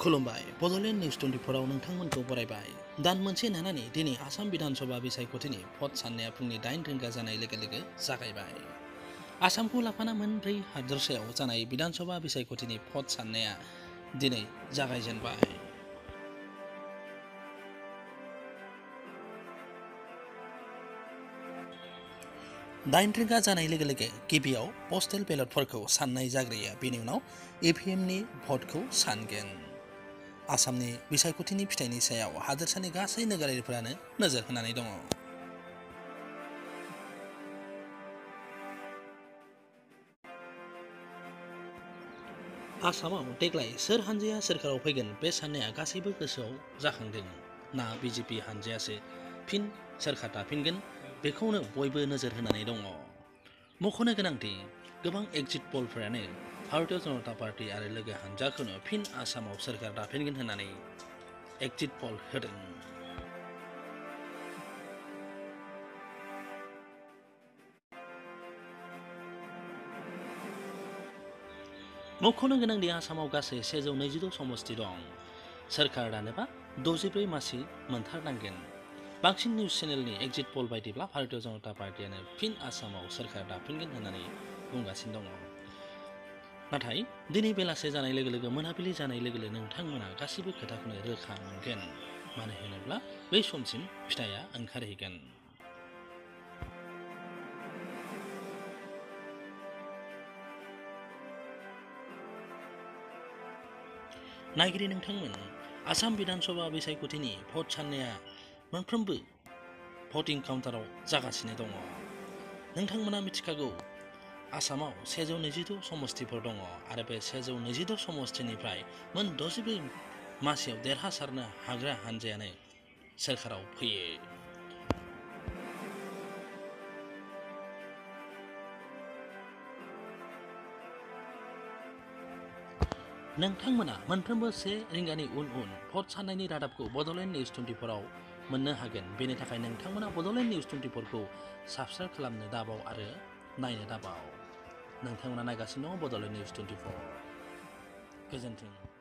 खुलुमबाय बड'लेण्ड निउज 24 आव नोंथांमोनखौ बरायबाय। दान मोनसे नेनानै दिनै आसाम बिधानसभा बिसायख'थिनि भट साननाया फुंनि 8 रिंगा जानाय लोगो लोगो जागायबाय। आसामखौ लाफाना मोनब्रै हादोरसायाव जानाय बिधानसभा बिसायख'थिनि भट साननाया दिनै जागायजेनबाय। दाइन रिंगा जानाय लोगो लोगो गिबियाव पस्टेल बेलटफोरखौ साननाय जाग्रोयो, बेनि उनाव EVMनि भटखौ सानगोन। आसामनि बिसायख'थिनि फिथाइनि सायाव हादोरसानि गासै नोगोरारिफोरानो नोजोर होनानै दङ। आसामाव देग्लाय सोर हानजाया सोरखाराव फैगोन बे साननाया गासैबो गोसोआव जाखांदों ना BJP हानजायासो फिन सोरखार दाफिनगोन बेखौनो बयबो नोजोर होनानै दङ। मख'नो गोनांदि गोबां एक्जिट पलफोरानो भारतीय जनता पार्टी आरो लोगो हानजाखौनो फिन आसामाव सोरखार दाफिनगोन होननानै एक्जिट पल होदों। मख'नो गोनांदि आसामाव गासै 126 समस्ति दं। सोरखार दानोबा 64 मासि मोनथारनांगोन। बांसिन निउज चेनेलनि एक्जिट पल बायदिब्ला भारतीय जनता पार्टीआनो फिन आसामाव सोरखार दाफिनगोन होननानै बुंगासिनो दङ। नाथाय दिनै बेलासे जानाय लोगो लोगो मोनाबिलि जानाय लोगो लोगो नोंथांमोना गासैबो खोथाखौनो रोखा मोनगोन, मानो होनोब्ला बै समसिम फिथाइया ओंखारहैगोन। नायगिरि नोंथांमोन, आसाम बिधानसभा बिसायख'थिनि भट साननाया मोनफ्रोमबो भटिं काउन्टाराव जागासिनो दङ। नोंथांमोना मिथिखागौ आसामाव 126 समस्तिफोर दङ आरो बे 126 समस्तिनिफ्राय मोन 64 मासियाव देरहासारनो हाग्रा हानजायानो सोरखाराव फैयो। नोंथांमोना मोनफ्रोमबो 1 रिंगानि उन भट साननायनि रादाबखौ बड'लेण्ड निउज 24 आव मोननो हागोन। बेनि थाखाय नोंथांमोना बड'लेण्ड निउज 24 खौ साबस्क्राइब खालामनो दाबाव आरो नायनो दाबाव। नोंथांमोना नायगासिनो दङ बड'लेण्ड निउज 24। गोजोन्थों।